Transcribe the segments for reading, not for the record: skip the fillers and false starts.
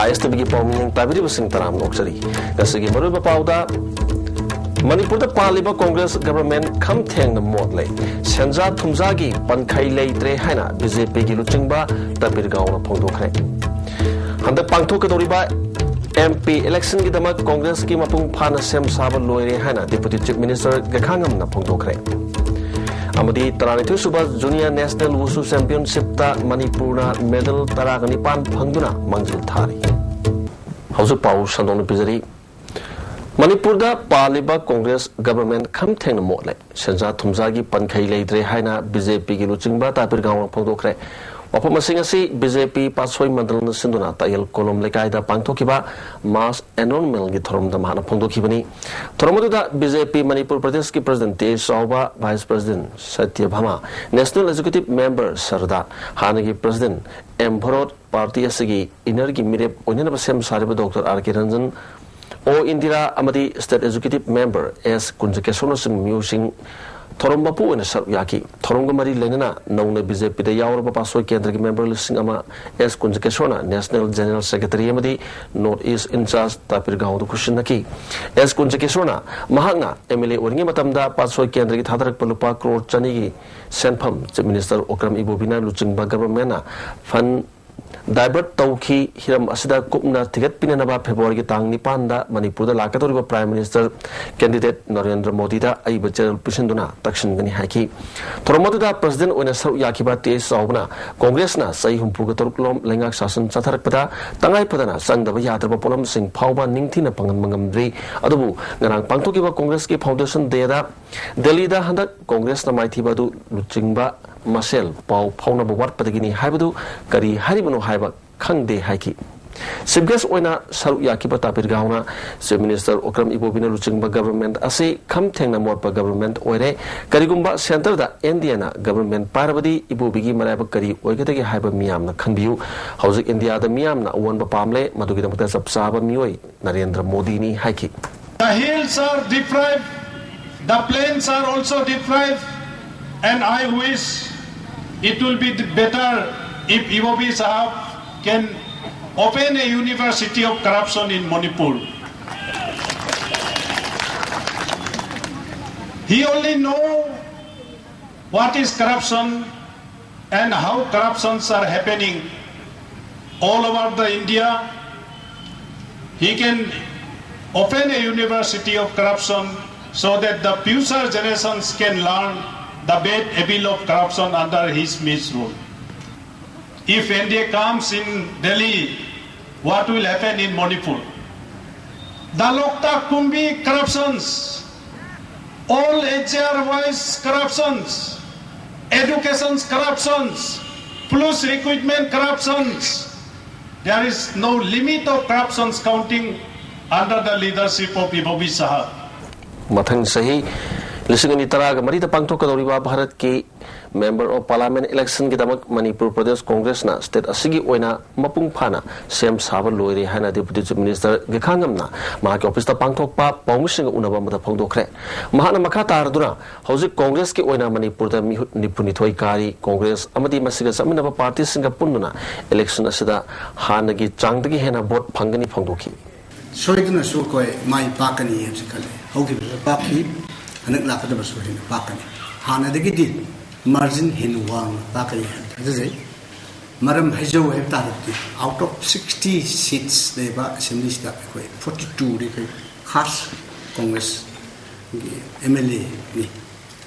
ISTV की पाउमिंग ताबिरी busing तराम नोक्सरी गसगी Maru बपाउदा Manipur the पालिबा Congress government खम थेंग मोद ले सेंजा थुमजा की पनखै लेत्रे हाइना बीजेपी की लुचिंगबा ताबिर गांव फोंदोखरे हंद पांथोकदोरिबा MP election की दमक कांग्रेस की मपुंग फाना सेम साब लोयरे हाइना डिप्टी चीफ मिनिस्टर गखांगम न फोंदोखरे अमदी तरानिथु सुबा जूनियर नेशनल वुसु चैंपियनशिप ता मणिपुर मेडल तरागनी पान फंगदुना मंजिल थारी हौजु पाउ संदोन पिजरी मणिपुर दा पालिबा कांग्रेस गवर्नमेंट खम थेंग मोले सेंजा थुमजा की पनखै लेत्रे हाइना बीजेपी की लुचिंगबा तापिर गांव फोंदोखरे वफम बीजेपी पासोई मंडल सिंधुना तायल कोलम लेकायदा पांथोखिबा मास एनरोलमेंट की थोरम दमाना फोंदोखिबनी थोरमदुदा बीजेपी मणिपुर प्रदेश की प्रेसिडेंट ते सौबा vice president Satyabhama national executive member सरदा हानगी प्रेसिडेंट एम भरोत पार्टी असगी इनर की मिरेप ओइनब सेम सारिबा डॉक्टर आर के रंजन ओ इंदिरा अमदी state executive member S Kunjkeson Singh म्यूसिंग थोरम बापू ओइना सर याकी थोरम मरी लेना नौने बीजेपी दा यावरबा पासोई केंद्र की मेंबर लिसिंग अमा एस कुंजकेसोना नेशनल जनरल सेक्रेटरी अमदी north east in-charge Tapir Gao दु खुशिनकी एस कुंजकेसोना महांगना एमएलए ओरिंगे मतमदा पासोई केंद्र की थादरक पलुपा करोड़ चनी की सेनफम चीफ मिनिस्टर ओक्रम इबोबिना लुचिंगबा गवर्नमेंट ना फंड डाइवर्ट तौखी हिरम असिदा कुपना टिकट पिननबा फेब्रुआरी की तांग निपानदा मणिपुर लाकतोरिबा prime minister candidate Narendra Modi दा अइबा चेरल पिसिंदुना तक्षिनगनी हाइकी थोरमदुदा प्रेसिडेंट ओइना सर याखिबा ते साउबना कांग्रेस ना सही हुंपुगा तरुकलोम लेंगाक शासन चथरकपदा तंगाई फदना संगदबा यादरबा पोलम सिंह फाउबा निंगथिना पंगन मंगमद्री अदुबु ngरang pangthokiba कांग्रेस की फाउंडेशन देदा दिल्ली दा हंदक कांग्रेस ना माइथिबा दु लुचिंगबा मसेल पाउ फाउनबा वाटपदगिनी हाइबदु करी हारिबनो हाइबा खंगदे हाइकी चीफ गेस्ट ओइना सरुक याकिबा तापिर गावना चीफ मिनिस्टर ओक्रम इबोबिना लुचिंगबा गवर्नमेंट असे खम थेंगना मोरपा गवर्नमेंट ओइरे करिगुंबा सेंटर दा इंडिया ना गवर्नमेंट पारबदी इबोबिगी मरायबा करी ओइगदगी हाइबा मियामना खनबियु हौजिक इंडिया दा मियामना अवनबा पामले मदुगिदमता सबसाबा मियोय नरेंद्र मोदी नि हाइकी The hills are deprived, the plains are also deprived, and I wish it will be better if Ibobi Sahab can open a university of corruption in Manipur. He only knows what is corruption and how corruptions are happening all over the India. He can open a university of corruption so that the future generations can learn the bad evil of corruption under his misrule. If NDA comes in Delhi, what will happen in Manipur? The Loktak Kumbi corruptions, all HR-wise corruptions, education corruptions, plus recruitment corruptions. There is no limit of corruptions counting under the leadership of Ibobi Sahab. मथंग सही लिसिंगनी तराग मरी the पांथोकदोरिबा Bharat की member of parliament election की दमक मणिपुर प्रदेश कांग्रेस ना state असिगी ओइना मपुंग फाना same साब लोइरे हाना deputy chief minister गेखांगमना मा के office ता पांथोकपा पाउमिसिंग उनबा मदा फोंदोखरे महाना मखा तारदुना हौजिक कांग्रेस की ओइना मणिपुर दा निपुनिथोय कारी कांग्रेस अमदी मसिगा समिनबा पार्टी सिंगा पुन्नुना इलेक्शन असिदा हानगी चांगदगी हेना वोट फंगनी फोंदोखी सोइदना सो कोई माई पाकनी है खले होगी पाकी अनक लाकदब सो है पाकनी हाना दगी मार्जिन हिन वांग पाकनी है जजे मरम हजो है तारती आउट ऑफ 60 सीट्स देबा असेंबली दा कोई 42 रे कोई खास कांग्रेस एमएलए नि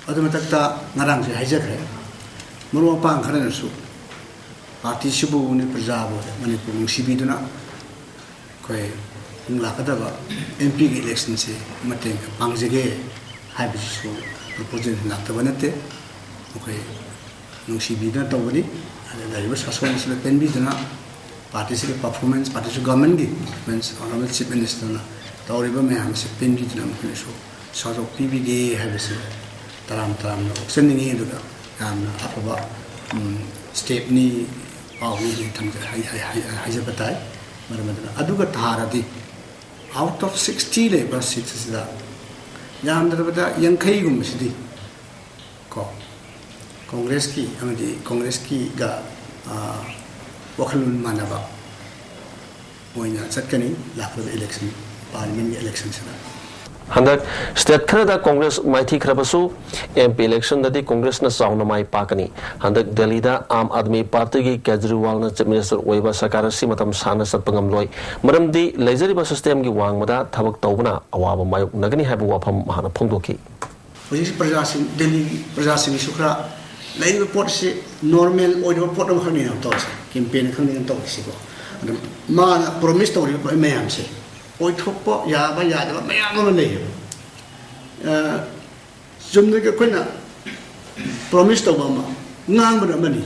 अदम तकता नरंग से हजक है मरो पांग खरन सु पार्टी सिबु ने प्रजाबो मणिपुर मुसीबीदना कोई लाकदबा एमपी के इलेक्शन से मतेंग पांगजेगे हाइबिसु प्रपोजल लातबा नते ओके नुसीबीदना तवनी लाइव सासन से पेनबीदना पार्टी से परफॉर्मेंस पार्टी से गवर्नमेंट की परफॉर्मेंस ऑनरेबल चीफ मिनिस्टर ना तौरिबा में हम से पेनबीदना मखने सो साजो पीबीगे हाइबिसु तराम तराम ऑप्शनिंग दुगा हम अफबा स्टेपनी पावनी थंग हाइजे बताए मरमदना अदुगा थारदी out of 60 labor seats da yamdrabada yankai gumsidi ko congress ki ga wakhalun manaba ओइना चटकनी लाखब इलेक्शन पार्लियामेंट इलेक्शन से हंदक स्टेट खरदा कांग्रेस माइथी खरबसु एमपी इलेक्शन ददी कांग्रेस न चाउना माइ पाकनी हंदक दिल्ली दा आम आदमी पार्टी की केजरीवाल न चीफ मिनिस्टर ओइबा सरकार सि मतम साना सतपंगम लोय मरमदी लेजरिबा सिस्टम की वांगमदा थबक तौबना अवाब मायुक नगनी हाबु वाफम हाना फोंदोकी होजी प्रजासिंग दिल्ली प्रजासिंग सुखरा लाइन पोट से नॉर्मल ओइबा पोट हम खनी हम तोसे कैंपेन खनी हम तोसे को मा प्रॉमिस तो मैम से ओइ थोप याबा यादबा मैम में ले जुमने के कोइना प्रॉमिस तो बमा ngang bana mani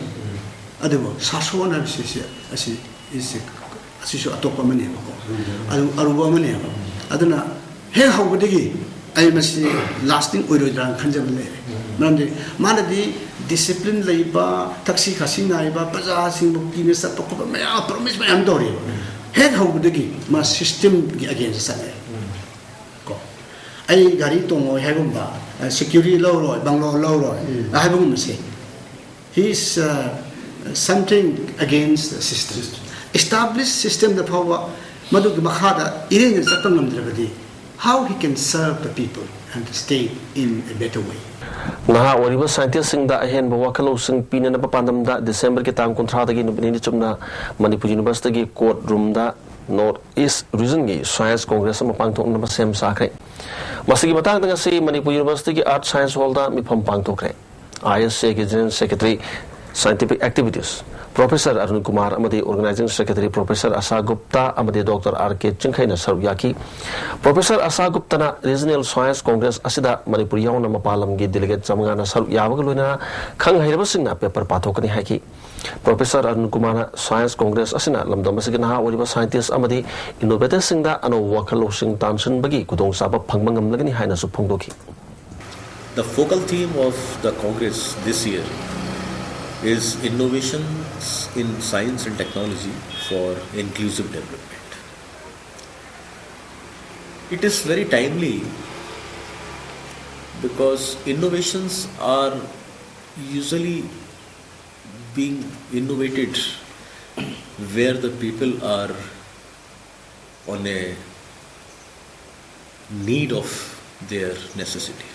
adebo sasona bisisi asi isi asiso atopa mani ko aruba mani aduna he hawdegi ai masi lasting oiro dran khanjam le namde manadi discipline leiba taxi khasing aiba paja sing bukti ne sap ko ma promise ma am dori he hawdegi ma system gi against sa ko ai gari to ngoi ha gum ba security law ro banglo law ro ha gum se he is something against the system. Established system the power madug makhada iring satang namdrabadi how he can serve the people and the state in a better way. Naha wariba scientist sing da ahen ba wakalo sing pina na papandam da December ki tang kontra da gi nubini chumna Manipur University gi court room da North East Region gi Science Congress ma pangthok na sem sakre. Masigi matang da si Manipur University gi Art Science Hall da mi pham pangthokre. ISA के general secretary scientific activities professor Arun Kumar अमदी organising secretary professor Asha Gupta अमदी doctor आर.के. चिंखैना सरुप याकी professor Asha गुप्तना regional science congress असिदा मणिपुर यावना मपालम की डेलीगेट चमगाना सरुप यावग लोइना खंग हैरबसिंगना पेपर पाथोकनी हाकी professor Arun Kumar science congress असिना लमदम असिगे नहा ओरिबा साइंटिस्ट अमदी इनोवेटर्स सिंगदा अनो वखलो सिंग तानसन बगी कुदोंग साबा फंगमंगम लगनी हाइना सु फोंदोकी. The focal theme of the Congress this year is innovations in science and technology for inclusive development. It is very timely because innovations are usually being innovated where the people are on a need of their necessity.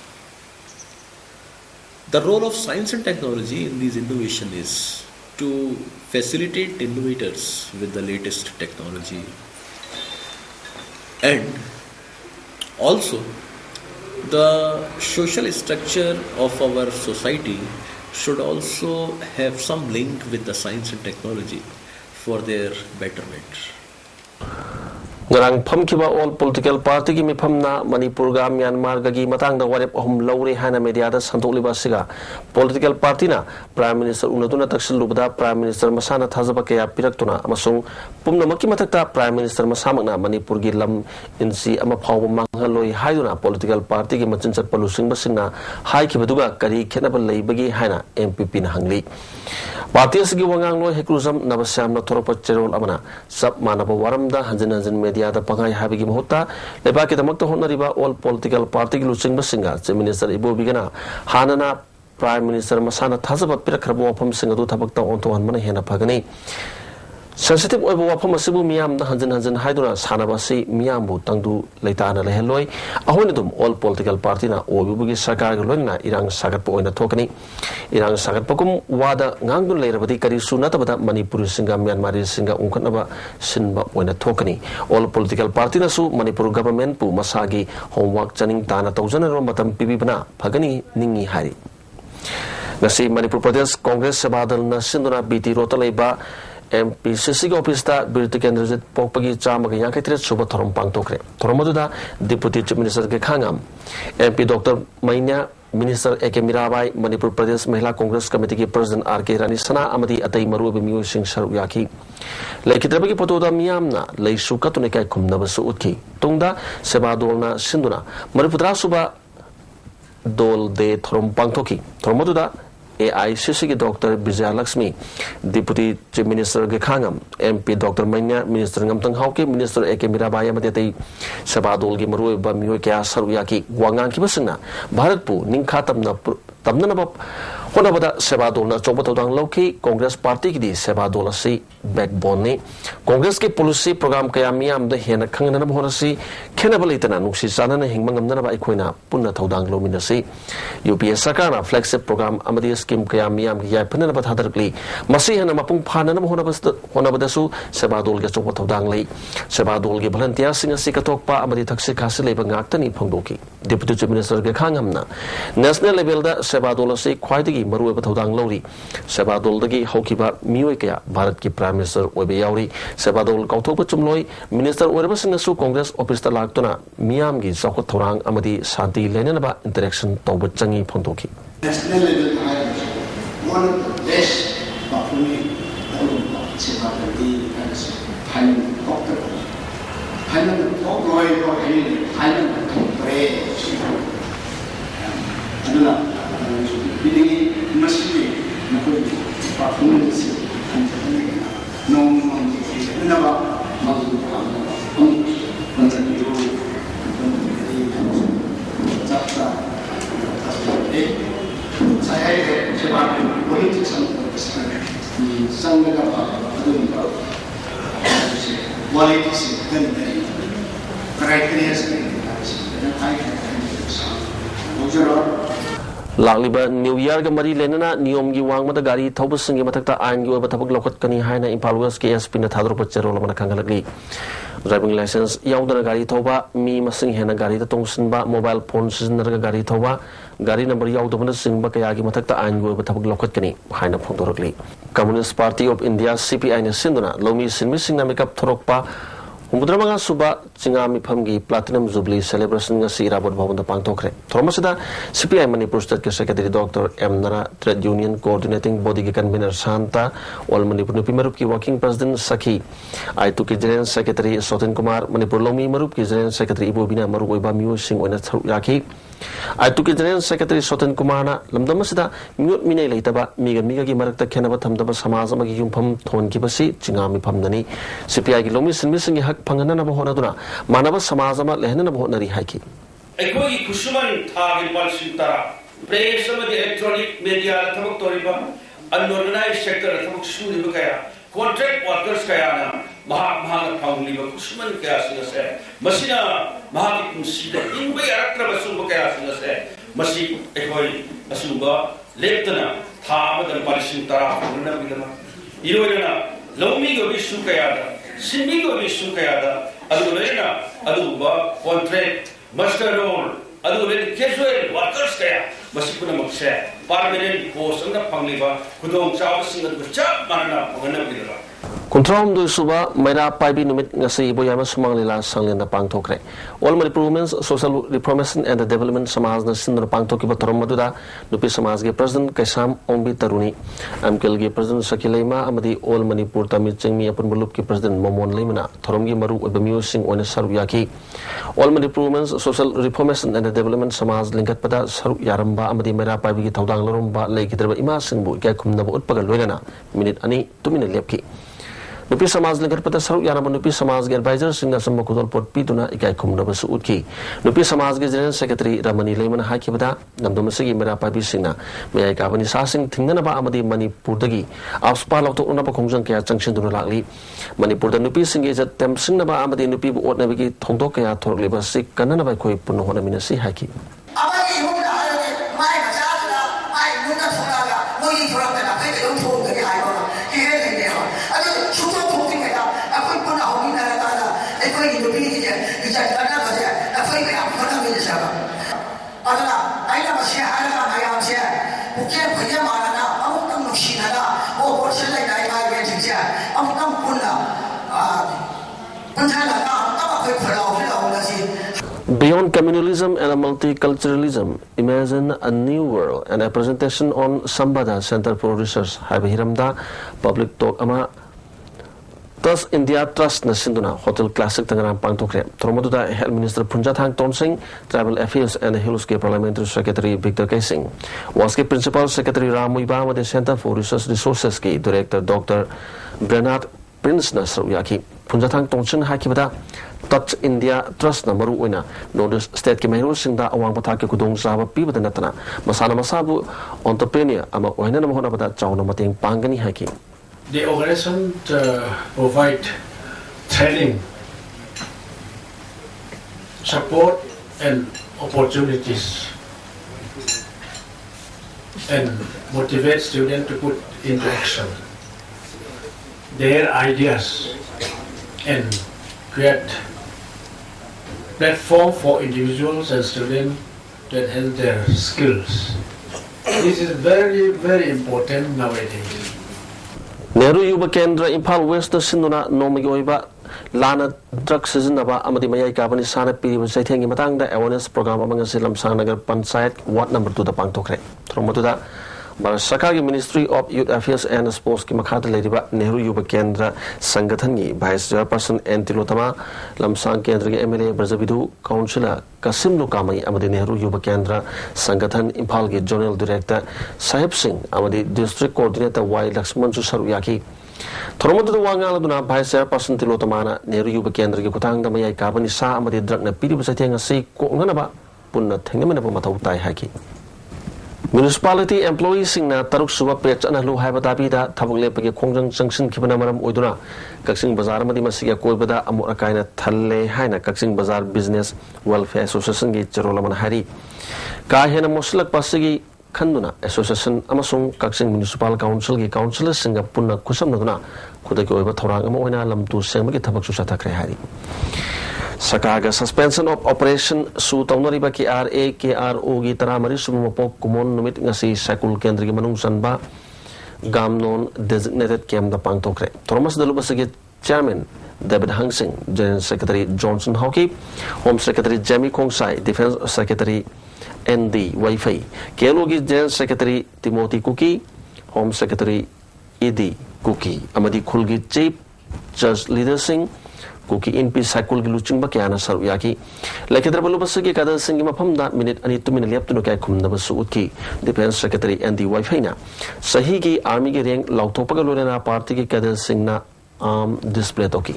The role of science and technology in these innovation is to facilitate innovators with the latest technology, and also the social structure of our society should also have some link with the science and technology for their betterment. Ngarang phamkiba all political party ki miphamna Manipur ga Myanmar ga gi matang da warep ahum lawre hana media da santoliba siga political party na prime minister unaduna taksil lubda prime minister masana thajaba kaya piraktuna amasung pumnamaki mathakta prime minister masamakna Manipur gi lam insi ama phawba manghaloi haiduna political party gi machin chat palusing basingna hai kibaduga kari khenaba leibagi haina MPP na hangli party asigi wangang loi hekruzam nabasyam na thoropa cherol amana sab manaba waramda hanjin hanjin media da pangai habigi mahutta leba ki damak to honariba all political party gi luching basinga chief minister ibo bigana hanana prime minister masana thajaba pirakhrabu wafam singa du thabak ta onto hanmana hena phagani sensitive oibo wafam asibu miyam na hanjin hanjin haiduna sanabasi miyam bu tangdu leitana leheloi ahon dum all political party na obibugi sarkar ga loina irang sagat po oina thokani irang sagat pakum wada ngangdun leirabadi kari sunata bada Manipur singa Myanmar singa ungkhanaba sinba oina thokani all political party na su Manipur government pu masagi homework chaning tana tawjana ro matam pibibna phagani ningi hari ngasi Manipur Pradesh Congress sabadal na sinduna BT rotalaiba MPCC office da Birti Kendra Pokpagi Chama Yankatri Suba Thorom Pangtokre. Thoromaduda Deputy Chief Minister Gekhangam, MP Dr. Mainya, Minister A.K. Mirabai, Manipur Pradesh Mahila Congress Committee ki President R.K. Rani Sana Amadi Atai Maru Bimiu Singh Saruyaki. Laikitrabagi Potoda Miyamna, Lay Sukatunika Kumnabasu Utki. Tungda Sebadolna Sinduna, Manipura Suba Dol de Thorom Pangtoki. Thoromaduda AICC की doctor Vijaya Lakshmi deputy chief minister Gaikhangam MP doctor मैन्या minister ngam हाउके minister A.K. Mirabai अमदे सबादोल की मरुब मियो क्या सरुया की वांगांग की बसना भारत पु निंखा तमना Honabada Sebadol na Chobotodang Loki, Congress Party ki di Sebadol si backbone ni. Congress ki policy program kaya miyam de hena kangana na bohorasi kenabalitan na nuksi sana na hingmangam na ba ikoina punna thodang lomina si. UPS Sakana flagship program amadi scheme kaya miyam ki yai panana ba thadarkli. Masih hena mapung phana na honabada su Sebadol ke Chobotodang lay. Sebadol ke volunteer singa si katokpa amadi taksi kasi lay bangaktan ipangdoki. Deputy Chief Minister ke khangam na. National level da Sebadol si khwaidagi maru ba thodang lori. Sebadol dagi hokiba mioi kaya Bharat ki Prime Minister oibe yauri. Sebadol kauthokpa chumloi Minister oiraba singasu Congress office ta laktuna miyam gi sakot thorang amadi shanti lena ba interaction tawba changi phondoki. National level one of the best performing Sebadol as Thailand doctor. Thailand doctor or Thailand pray. Aduna Bidingi Masibi, Nakuri, performance, and no one never Mazu, saya sebagai politikus sangat politikus dan kriteria Lagliba New Year ga mari lenana niyom gi wang mata gari thobus singi matakta ain gi oba thabak lokat kani haina Impal West KSP na thadro pachero lamana kangalagli driving license yaudana gari thoba mi masing hena gari ta tongsinba mobile phone sinar gari thoba gari number yaudabana singba kaya gi matakta ain gi oba thabak lokat kani haina phongdoragli Communist Party of India CPI na sinduna lomi sinmi singna makeup thorokpa Humudramanga suba Chingami Pamgi Platinum Jubilee celebration nga si Rabot Bhavanda pangthokre. Thromasida CPI Manipur State ke Secretary Dr. M Nara Trade Union Coordinating Body ke Convener Santa All Manipur Nupi Marup ki Working President Sakhi I2 ki General Secretary Sotin Kumar Manipur Lomi Marup ki General Secretary Ibu Bina Marup Oiba Miu Singh Oina Tharu Yaki I2 ki General Secretary Sotin Kumar na lamdamasida miut minay leitaba miga ki marakta khenaba thamdaba samaj amagi yumpham thon ki basi Chingami Phamdani CPI ki Lomi Sinmi Singh hak phangana na bahona duna manaba samaj ama lehna na bahona ri haiki ekoi kusuman thagi palsintara press amadi electronic media thamok toriba unorganized sector thamok suri kaya contract workers kaya na mahang phangli ba kusuman kaya sinase masina mahagi kumsida ingba yarakra basumba kaya sinase masi ekoi asumba leptana thamadan palsintara phangna bidama iroina lomi go bisu kaya da Simi go bisu kaya da adulena aduba contract master role adulena casual workers kaya masipuna magse permanent post anga pangliba kudong chaw singa chap marana pangana bidala Kuntram du suba Maira Paibi Numit ngasi Boyama Sumang Lila Sanglina Pangtokre. All Manipurumens Social Reformation and the Development Samaj na Sindra Pangtoki Bataram Maduda, Nupi Samaj ge President Kaisam Ombi Taruni, Amkel ge President Sakilema Amadi All Manipur Tamil Chengmi Apun Balup ki President Momon Limana, Thorongi Maru Ubamiu Singh Oina Saruyaki. All Manipurumens Social Reformation and the Development Samaj Linkat Pada Saru Yaramba Amadi Maira Paibi ki Thaudang Lorumba Lake Draba Ima Singbu Gakum Nabu Utpagal Loigana, Minute Ani 2 minute lepki. Nupi Samaj Linkat Pada Saru Yaramba Nupi Samaj ge Advisor Singa Samba Kudol Pot Pituna Ikai Kumna Basu Utki. Nupi Samaj ge General Secretary Ramani Lemana Haki Pada Namdomasigi Mera Paibi Singna Mayai Kabani Sasing Tingana Ba Amadi Manipur Dagi Auspal Auto Unapa Kongjang Kaya Junction Duna Lakli Manipur da Nupi Singi Jat Tem Singna Ba Amadi Nupi Bu Ot Nabigi Thongdok Kaya Thorli Ba Sik Kanana Ba Koi Puno Hona Minasi Haki Amadi Huna Mai Kasala Mai Huna Thonga Moi Thoranga Na Pai Dong Thong Ga Hai Ba Here Le Ne Ba Adu Chuto Thong Ga Apoi Puna Homi Na Ta Na Ekoi Nupi Ni Je Ija Dana Ba Je Apoi Ba Puna Mi Sa Ba Adana Aina Ba Sia Ala Mai Am Sia Buke Phaya Ma Na Amuk Tam Nushi Na O Por Se Lai Dai Mai Ge Ji Sia Amuk Tam Puna Punja Na Ta Ba Phoi Phalo Phalo Na Si Beyond communalism and multiculturalism, imagine a new world and a presentation on Sambada Center for Research Hiramda Public Talk Ama Thus India Trust na Sinduna Hotel Classic Tangaram Pangtokre Tromoduda Health Minister Punjat Hang Tonsing Tribal Affairs and the Hiluske Parliamentary Secretary Victor Kaising Waske Principal Secretary Ramuiba with the Center for Research Resources Ki Director Dr. Bernard Prince Nasruyaki Punjatang Tongchen Hakibada, Touch India Trust Namaru Wina, Notice State Kimero Sinda, Awang Pataki Kudong Saba, Piba the Natana, Masana Masabu, entrepreneur, Ama Wena Mahonabada, Chowna Mating Pangani Haki. The organization provide training, support, and opportunities, and motivate students to put into action their ideas and create platform for individuals and students to enhance their skills. This is very, very important nowadays. Nehru Yuba Kendra Impal West Sinduna Nomigoiba Lana Drug Sizinaba Amadi Maya Gabani Sana Piri was saying in Matanga awareness program among Silam Sanagar Pansayat, what number to the Pantokre. Tromatuda Sakagi Ministry of Youth Affairs and Sports Kimakata Ladiba Nehru Yuba Kendra Sangatani Vice Chairperson Antilotama Lamsang Kendra MLA Brazabidu Councillor Kasim Nukamai Amadi Nehru Yuba Kendra Sangatan Impalgi General Director Sahib Singh Amadi District Coordinator Y Laxman Saruyaki Toromatu Wangaladuna Vice Chairperson Tilotamana Nehru Yuba Kendra Kutang Damaya Kabani Sa Amadi Dragna Pidi Basatanga Si Konganaba Punna Tengamanaba Matautai Haki. Municipality employees in Taruk Suba Pech and Lu Habatabi, Tabule Paki Kongjang Junction Kibanamaram Uduna, Kaxing Bazar Madimasiga Koibada, Amurakaina Tale Haina, Kaxing Bazar Business Welfare Association Gate Jerolaman Hari, Kahena Moslak Pasigi Kanduna Association Amasung, Kaxing Municipal Council, Councillors Singapuna Kusam Naguna, Kudakoiba Torangamo Lam to Semaki Tabaksata Hari. Sakaga suspension of operation su taunariba KRA KRO gi taramari sumapok kumon numit ngasi Sakul Kendri Manung Sanba Gamnon designated kem da pangtokre. Thomas Dalubasagi Chairman David Hangsing, General Secretary Johnson Hockey, Home Secretary Jamie Kongsai, Defense Secretary ND Wi-Fi, KLOG General Secretary Timothy Cookie, Home Secretary ED Cookie, Amadi Kulgi Chief Judge Leader Singh, Cookie in peace Sakul Giluching Bakiana Saruyaki. Like a Trabalubasaki Kada Singing Mapamda minute and 2 minutes left to Nokakum Nabasuki, Defense Secretary and the Wifena. Sahigi Army Gering Lautopagalorena Party Kada Singna display toki.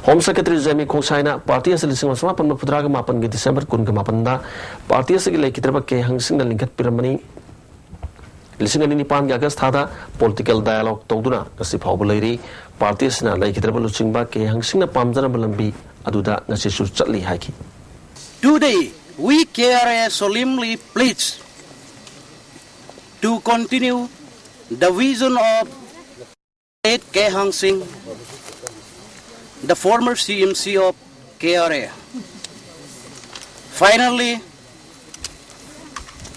Home Secretary Zemi Kosaina, Party as a listening was Mapan Pudraga Mapan December Kungamapanda, Party as a Lake Trabake Hangsing and Linkat Piramani. Listening in Nipan Gagas Tada, political dialogue Toduna, Kasi Popularity, parties na like Trabaluching Back, Hangsing a Pamzana Balambi, Aduda, Nasisu Chatli Haki. Today, we KRA solemnly pledge to continue the vision of late K. Hang Singh, the former CMC of KRA. Finally,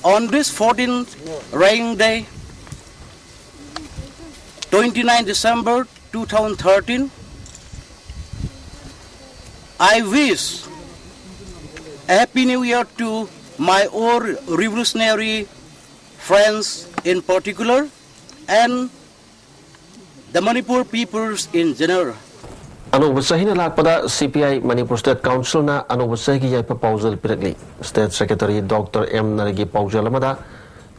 on this 14th rain day, 29 December 2013, I wish a Happy New Year to my all revolutionary friends in particular and the Manipur peoples in general. Anu Basahina Lakpada CPI Manipur State Council na Anu Basahi Yaipa Pausal Piratli, State Secretary Dr. M. Narigi Paujalamada,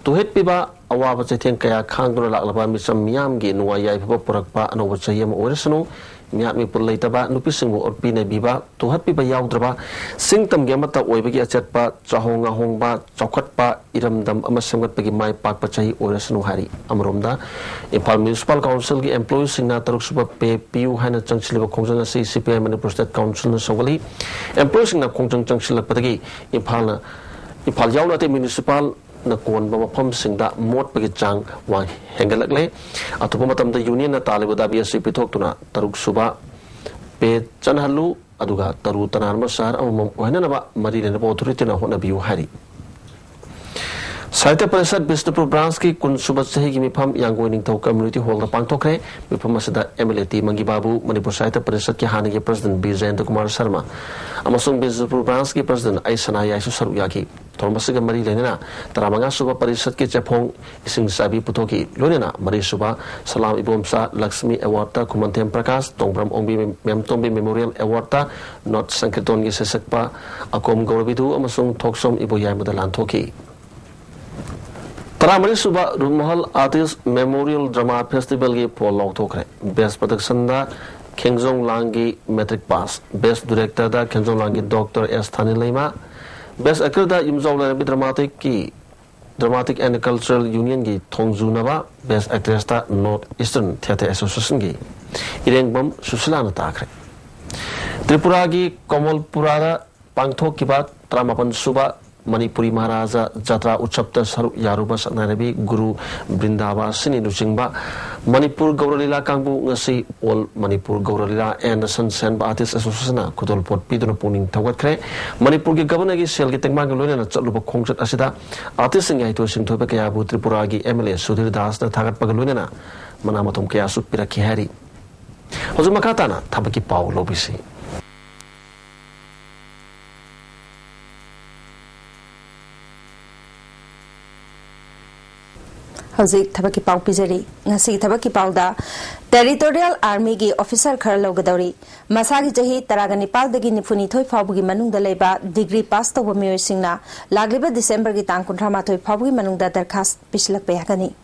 to hit Piba, Awa Basatin Kaya Kangura Laklaba Misam Miamgi, Nua Yaipa Purakpa, Anu Basahim Orisano, Miami Pulataba, Nupisingo or Pine Biba, to hit Piba Yaudraba, Singtam Gamata, Webagi Achetpa, Chahonga Hongba, Chokatpa, Iramdam, Amasangat Pagi Mai Pak Pachahi Orisano Hari, Amrumda, Impal Municipal Council employees in Nataruk Super Pay, Piu Hana Junction of Kongjang CPI Manipur State Council Sawali, employees in the Kongjang Junction of Patagi, Impal Yaulate Municipal. Nakon Bamapam Singda Mot Pagitang Wang Hengalakle, Atupumatam the Union Natali WSCP Tokuna, Taruk Suba, Pe Chanhalu, Aduga, Tarutan Armasar, Wanaba, Marina Authority, Honabu Hari. Saita Prasad Bistro Bransky, Kun Subatsahi Mipam, Young Winning to Community Hall the Pantokre, Vipamasada Emility Mangibabu, Manipur Saita Prasad Kihanagi President Bizen Kumar Sharma, Amasung Bistro Bransky President Aisana Yasu Saruyaki. Thomasga Mari Lenina, Taramanga Suba Parisat Ki Japong, Ising Sabi Putoki, Lunina, Mari Suba, Salam Ibumsa, Lakshmi Awarta, Kumantem Prakas, Tongbram Ombi Memtombi Memorial Awarta, Not Sanketon Gisekpa, Akom Gorobidu, Amasung Toksom Iboyam Madalan Toki. Taramari Suba Rumahal Artist Memorial Drama Festival Gi Paul Tokre, Best Production da Kengzong Langi Metric Pass. Best Director da Kengzong Langi Dr. S. Thani Lema. Best Actor da Yumzong Lanabi Dramatic and Cultural Union gi Thongzunaba. Best Actress da North Eastern Theatre Association gi Irengbam Susilana Takre. Tripura gi Komalpura da Pangthok kiba Tramapan Suba Manipuri Maharaja Jatra Uchapta Saru Yaruba Saknarabi Guru Brindava Sini Duchingba Manipur Gauralila Kangbu Ngasi All Manipur Gauralila and the Sunsen Artists Association Kudol Port Pidon Puning Tawakre Manipur Governor Selgi Tegmangalun and Chaluba Concert Asida Artists in Yaito Sintopakayabu Tripuragi MLA Sudir Das the Tagat Pagalunana Manamatum Kayasu Piraki Hari Hozumakatana Tabaki Pau Lobisi. Hauzik Tabaki Pau Pizari, Nasi Tabaki Pauda, Territorial Army gi officer Karlogadori, Masagi Jahi, Taraganipal, the Ginifuni Toy Fabugi Manung the Leba, degree passed over Mio Singna, Lagliba December Gitan Kuntrama Toy Fabugi Manung the Darkas Pislak Payagani.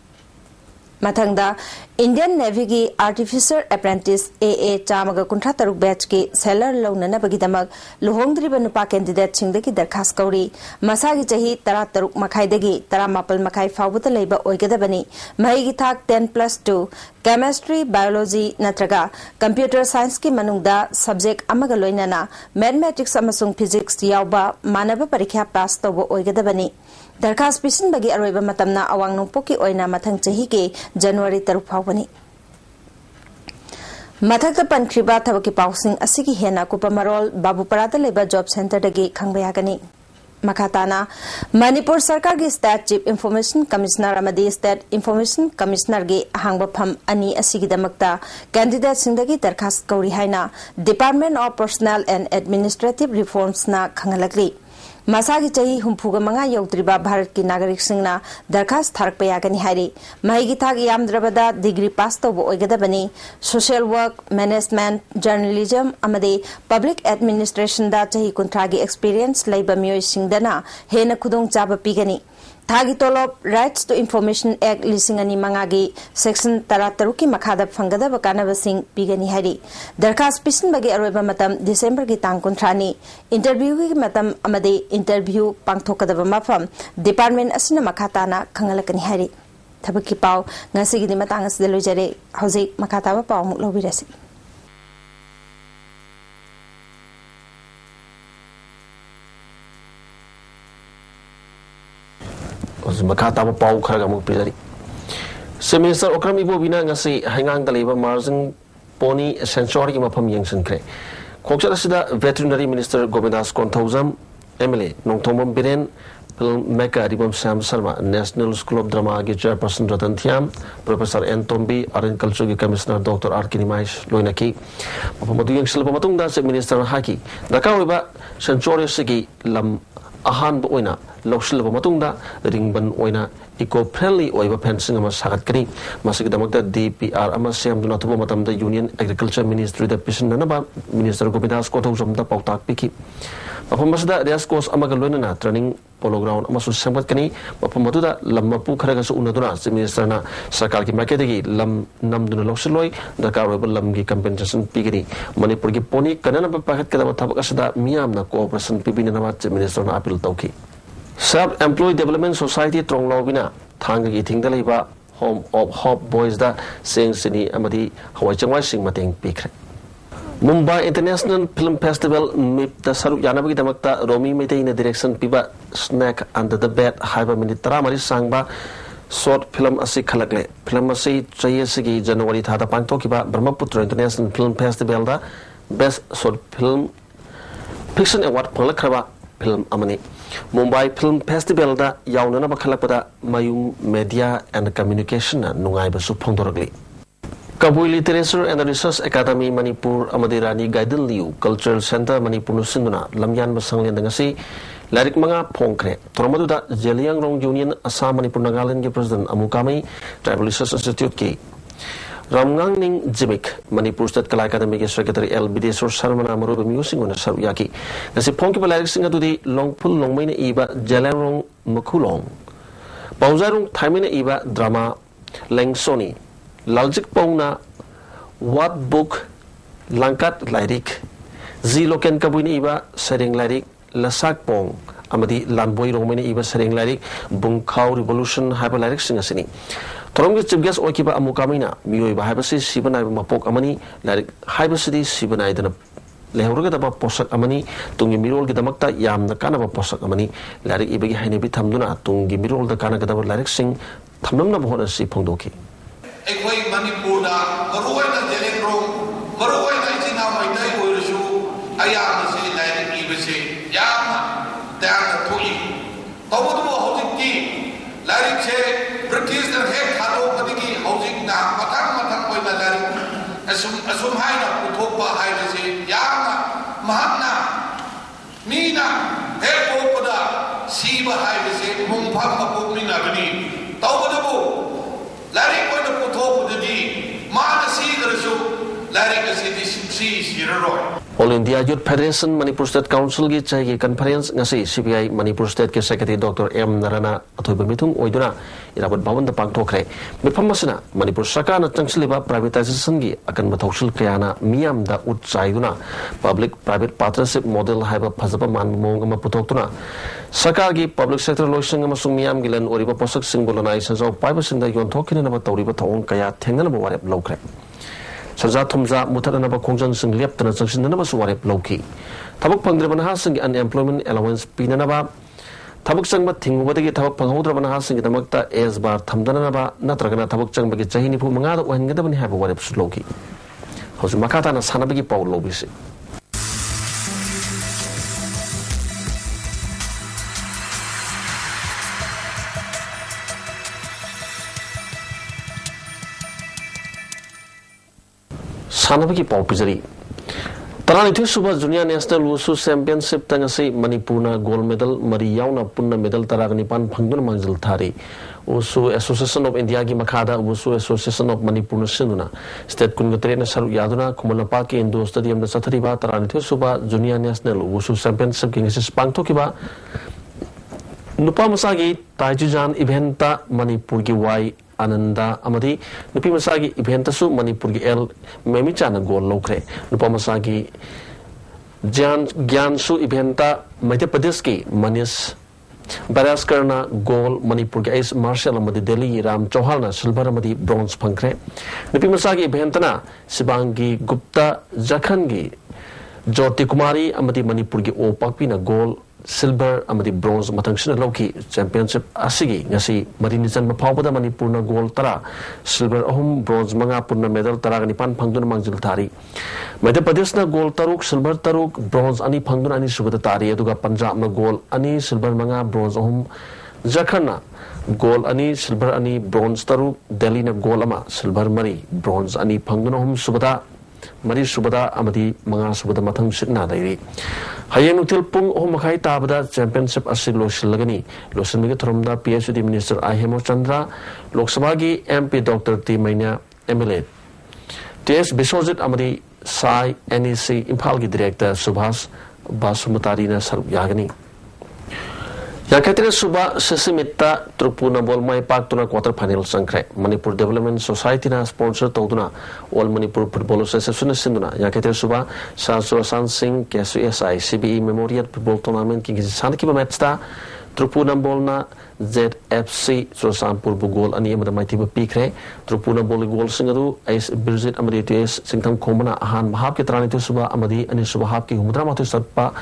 Matangda Indian Navy gi Artificer Apprentice AA Chamaga Kuntrataruk batch ki seller Lona Bagidamak, Luhongdri Banupa candidate Chingdaki Darkas Kauri, Masagi Jahi Tarataruk Makaidegi, Taramapal Makai Fabuta Labor Oigadabani, Mahigitak 10+2, Chemistry, Biology, Natraga, Computer Science ki Manungda, Subject Amagaloinana, Mathematics Amasung Physics Yauba, Manaba Parikya pass Tobo Oigadabani. Darkas Pisin bagi Aroiba Matamna Awang Nupoki Oina Matang Chahiki, January Tarupawani. Matak Pankriba Tabaki Pausing Asiki Hena Kupamarol, Babu Parata Labor Job Center Dagi Kangbayagani. Makatana, Manipur Sarkar gi State Chief Information Commissioner Amadi State Information Commissioner gi Hangbapam Ani Asigi Damakta, Candidate Sindagi Darkas Kauri Haina, Department of Personnel and Administrative Reforms na Kangalagli. Masagi Chahi Humpuga Manga Yotriba Bharat ki Nagarik Singna, Darkas Thark Payagani Hari, Mahigitag Yamdrabada, degree pasto Oigadabani, Social Work, Management, Journalism, Amade, Public Administration da Chahi Kuntragi Experience, Labor Mio Singdana, Hena Kudung Jaba Pigani. Thagi Tolop, Rights to Information Act Lisingani Mangagi, Section Tarataruki Makada Fangada Bakana Sing Pigani Hari. Darkas Pisin Bagi Aroba Matam, December Gitang Kontrani, Interview Matam Amade, Interview Pangtokadava Mafam, Department Asina Makatana, Kangalakani Hari. Tabaki Pau, Nasigi Matangas de Lujare, Hose Makatava Pau Lobiresi. Makata Pau Karagamu Pizari. Semester Okram Ibo Bina Nasi Hangang the Labor Margin Pony Sanctuary Mapam Yang Kre. Koksasida Veterinary Minister Govindas Kontauzam, Emily, Nongtomam Biren, Filmmaker Ribam Sam Sarma, National School of Drama Chairperson Ratan Thiam, Professor N. Tombi, Art and Culture Commissioner Dr. R. Kinimaish Loinaki, Pamatu Yang Silpamatunda, Minister Haki, Dakawiba, Sanctuary Sigi, Lam Ahan Boina. Local Matunda, Ringban Oina, eco-friendly Oiva Pensing Ama Sakatri, Masikadamaka DPR Amasam do not Matam the Union Agriculture Ministry, the Pisan Nanaba, Minister Gopidas Kotom the Pautak Piki. Papamasda, Riascos Amagaluna, training polo ground Amasu Samakani, Papamatuda, Lamapu Karagas Unadura, the Minister Sakaki Maketi, Lam Namduna Losiloi, the Carabal Lamgi Compensation Pigiri, Manipurgi Pony, Kanana Packet Tabakasada, Miam, Cooperation Pipinama, the Minister Apil Toki. Self-Employed Development Society Trong Lobina, Tanga Eating the Labor, Home of Hope Boys da, Sing Sini Amadi, Hawaii Changwai Sing Mating Pikre. Mumbai International Film Festival, MIP the Saru Yanabaki Damakta, Romi Mete in the direction Piba, Snack Under the Bed, Hyper Minitramari Sangba, Short Film Asi Kalakle, Film Asi Chayasigi, January Tata Pantokiba, Brahmaputra International Film Festival da, Best Short Film Fiction Award Polakraba Film Amani. Mumbai Film Festival da yaunana bakhalakpada Mayung Media and Communication nungai basu phongdoragli. Kabui Literature and Research Academy Manipur Amadi Rani Gaiden Liu Cultural Center Manipur Nusinduna Lamyan Basanglen dangasi Larik Manga Pongkre Tormaduda Jeliang Rong Union Assam Manipur Nagaland ki President Amukami Tribal Research Institute ki Ramngang Ning Jimik, Manipur State Kala Academy Secretary LBD Sor Sarmana Maruba Musing on a Saruyaki. As a Ponky Palarik singer to the Longpul Longmane Iba, Jalarong Makulong. Pauzarung Timina Iba, Drama, Leng Soni, Logic Pona, What Book Langkat Lairik Zi Loken Kabuini Iba Sering Lairik Lasak Pong Amadi Lanboy Romani Iba Sering Lairik Bungkau Revolution Hyper Lairik Singasini Torong Chief Guest Okiba Amukamina Mio Iba Hybasi Sibanai Mapok Amani Lairik Hybasidi Sibanai Dana Lehurga Posak Amani Tungi Mirol Gidamakta Yam the Kanaba Posak Amani Lairik Ibagi Hainibi Tamduna Tungi Mirol the Kanagada Lairik Sing Tamnam Hona Si Pondoki Ekoi Manipura, Maruana Jelengro, Maruana China, my day will show. I am say like Ibisi, Yama, Dana Tui. Tomodo Hosiki, Larry British and Head Hado Padiki, Hosik Na, Matang Point Larry, Asum Haina, Utopa Hibisi, Yama, Mahana, Mina, Head Opoda, Siba Hibisi, Mumpama Pumina Bini, Tomodo. Larry going to put hope with the D. Mother see the result. Larry can see this sees All India Youth Federation Manipur State Council gi chai conference ngasi CPI Manipur State ke Secretary Dr. M Narana athoiba mitung oiduna irabot bawon da pangthokre mifam masina Manipur Sarkar na changsliba privatization gi akan mathoksil kayana miyam da utchaiduna public private partnership model haiba phajaba manmong ama putoktuna Sarkar gi public sector loising amasung miyam gi len oriba posak singbolonai sanjau paiba singda yonthokina na tawriba thong kaya thengna ba warep lokre Sanjat Thumza Mutana Kongjan Sing Lep Tana Junction Namasu Warep Loki. Tabak Pandriban Hasing unemployment allowance Pinanaba Tabak Sang Bating what they get Tabak Pangodraban Hasing the Makta as bar Tamdanaba Natragana Tabak Chang Bagi Chahini Pumanga when Gadavan have a Warep Loki. How's Makata and Sanabagi Paul Lobisi? Sanabaki Pau Pizari. Taranitu Suba Junior National Wushu Championship Tangasi Manipurna gold medal Mariyauna Punna medal Taragnipan Pangdun Manjil Thari Wushu Association of India Gi Makada Wushu Association of Manipurna Sinduna State Kungatrena Saru Yaduna Kumalapaki Indo Stadium the Sathariba Taranitu Suba Junior National Wushu Championship Kingis Pangtokiba Nupa Masagi Taijujan Eventa Manipur Gi Wai Ananda Amadi Nupi Masagi Eventasu Manipur Gi El Memichana Gol Lokre Nupa Masagi Gyansu Eventa Madhya Pradesh Ki Manis Baraskarna Gol Manipur Gi Ace Marshal Amadi Delhi Ram Chauhalna Silver Amadi Bronze Pankre Nupi Masagi Eventana Sibangi Gupta Jakhangi Jyoti Kumari Amadi Manipur Gi O Pakpina Gol Silver Amadi Bronze Matangsina Loki Championship Asigi Ngasi Marinisan Mapawada Manipurna Gold Tara Silver Ahum Bronze Manga Purna Medal Taraganipan Pangdun Mangjil Tari Madhya Pradeshna Gold Taruk Silver Taruk Bronze Ani Pangdun Ani Subata Tari Aduga Punjab na Gold Ani Silver Manga Bronze Ahum Jharkhand Gold Ani Silver Ani Bronze Taruk Delhi na Gold Ama Silver Mari Bronze Ani Pangdun Ahum Subata Mari Subada Amadi Manga Subada Matang Sitna Dairi Hayang Util Pung Makai Tabada Championship Asilo Shilagani Losimika Trumda PhD Minister Ahemo Chandra Lok Sabagi MP Dr. T Maina MLA TS Biswajit Amadi Sai NEC Impalgi Director Subhas Basumatarina Saruk Yagani Yakatira Suba Sesimita Trupuna Bolmai Paktuna quarter final Sankre Manipur Development Society na sponsor Toduna All Manipur Football Association Sinduna Yakatira Suba Sanso San Singh KSI CBE Memorial Football Tournament King Sanaki Matsta Trupuna Bolna ZFC Sosampur Bugol Ani Amada Maitiba Pikre Trupuna Boli Gol Singadu Ais Birzit Amadi TS Singtam Komana Ahan Mahab Kitrani Suba Amadi Ani Subahab Ki Humdramatu Satpa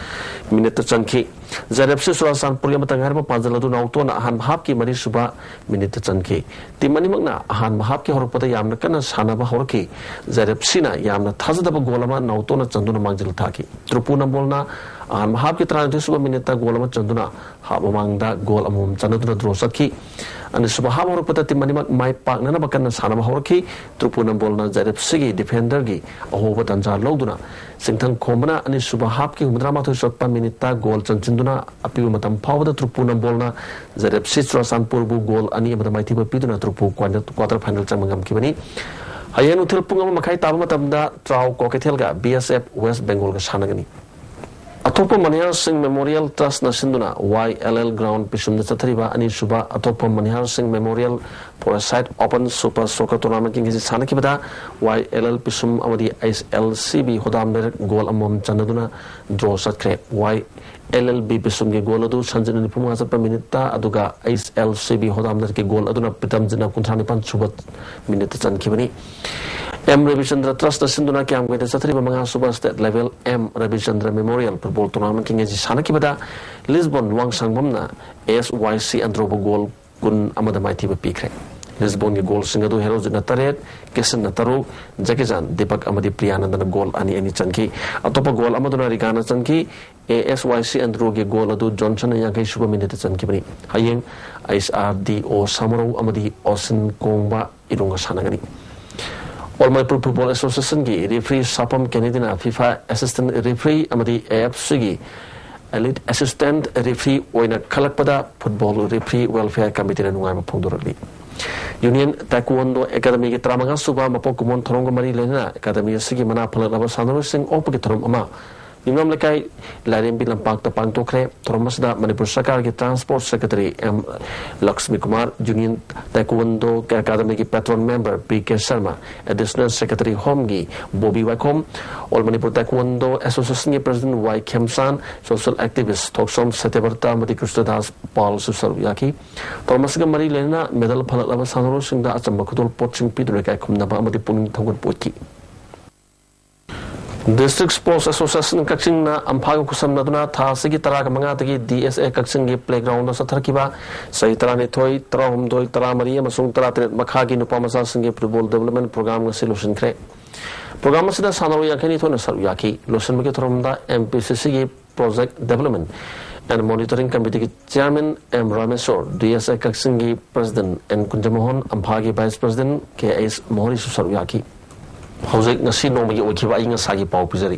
Minute Chanki ZFC Sosampur Yamatangarma Pazaladu Nautona Ahan Mahab Ki Mari Suba Minute Chanki Timani Magna Ahan Mahab Ki Horpata Yamnakana Sanaba Horki ZFC na Yamna Tazadaba Golama Nautona Chanduna Manjil Taki Trupuna Bolna Ahan Mahab Kitrani Suba Minita Golama Chanduna Habamangda Gol Amum Chanaduna Drosaki and Subahab Horpata Timani Mai Park Nana Bakana Sanama Horki Trupuna Bolna ZFC Defender Gi Ahova Tanza Loduna Singtan Komana and Subahab Ki Humdramatu Sotpa Minita Gol Chanchinduna Apiu Matam Power the Trupuna Bolna ZFC Sanpurbu Gol Ani Maitiba Piduna Trupu quarter final Chamangam Kibani Hayan Util Pungam Makai Tabamatamda Trau Kokatelga BSF West Bengal Sanagani Atopa Manihar Singh Memorial Trust na sinduna YLL Ground pisum na chathariba ani suba Atopa Manihar Singh Memorial for a site open Super Soccer Tournament king sana kibada YLL pisum amadi ISLCB hodam der goal amom chanaduna draw satkre YLLB pisum ge goal adu sanjana ni puma sa minute aduga ISLCB hodam der ke goal aduna pitam jina kunthani pan suba minute chan kibani M. Ravichandra Trust na sinduna kyam gwe chathariba manga suba state level M. Ravichandra Memorial Football Tournament king sana kibada Lisbon wang sangbam na SYC androbo goal kun amada maiti ba pikre Lisbon ge goal singadu hero jina taret kesan na taru Jakijan Deepak amadi Priyananda na goal ani chanki atopa goal amaduna rigana chanki ASYC andro ge goal adu Johnson ya ge suba minute chanki bani hayeng ISRDO Samaro amadi Osin Kongba irunga sanagani All my Football Association gi referee Sapam Canadian FIFA Assistant Referee amadi AFC gi Elite Assistant Referee oina khalakpada Football Referee Welfare Committee na nungai mapongdorali Union Taekwondo Academy gi tramanga suba mapokumon thorong mari lena Academy sigi mana phalaba sanaro sing opagi thorom ama Nimam lekai larim bilam pak ta pang tokre thoromasda Manipur Sarkar gi Transport Secretary M Lakshmi Kumar Union Taekwondo Academy gi patron member PK Sharma Additional Secretary Home gi Bobby Wakom All Manipur Taekwondo Association gi President Y Khemsan Social Activist Thoksom Satyavarta Mati Krishnadas Paul Susaruyaki thoromasga mari lena medal phalaba sanaro singda achamba khudol poching pidure kai khumnaba amati puning thongon potki District Sports Association Kakching na Amphaga Kusam Naduna Thasigi Taraka Mangatagi DSA Kakching Playground Satarkiba Saitarani Toy Tram Doi Taramari Masung Tarat Makagi Nupamasa Singi Football Development Program Solution Cre Program Sida Sanoya Kani Tona Saruyaki Lucian Mikatromda MPCC Project Development and Monitoring Committee Chairman M. Ramesor DSA Kakching President and Kunjamohon Amphagi Vice President K.S. Mohori Saruyaki Hojek ngasi nomagi okiba inga sagi pau pizari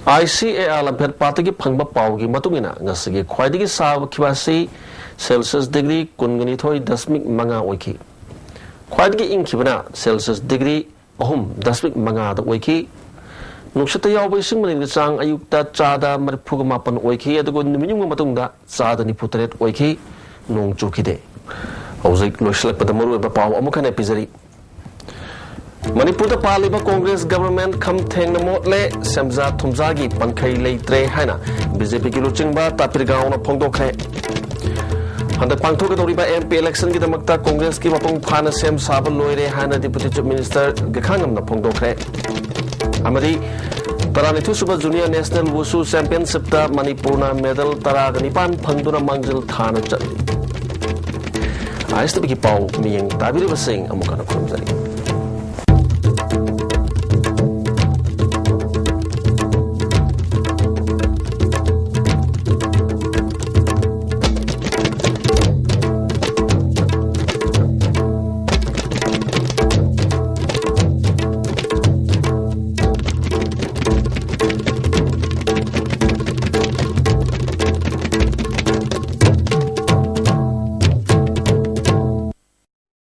ICAR lampet patagi phangba pau gi matungina ngasi gi khwaidigi sab khibasi Celsius degree kungani thoi dasmik manga oiki khwaidigi ingkhibana Celsius degree ahum dasmik manga da oiki nuksata yawbai singmani chang ayukta chada marphuga mapan oiki adugo niminyung matungda chada ni putret oiki nong chukide hojek loislak padamoru ba pau amukane pizari Manipur da paliba Congress government kham theng na motle semza thumjagi pankhai leitre haina BJP ki luchingba tapir gaw na phongdokre handak pangthok doriba MP election ki damakta Congress ki mapung phana sem sab loire haina Deputy Chief Minister gakhangam na phongdokre amari Taranithu Suba Junior National Wushu Championship da Manipur na medal taraganipan phangduna mangjil thana chali ISTV ki pau miyeng tabiri basing amukana khumjari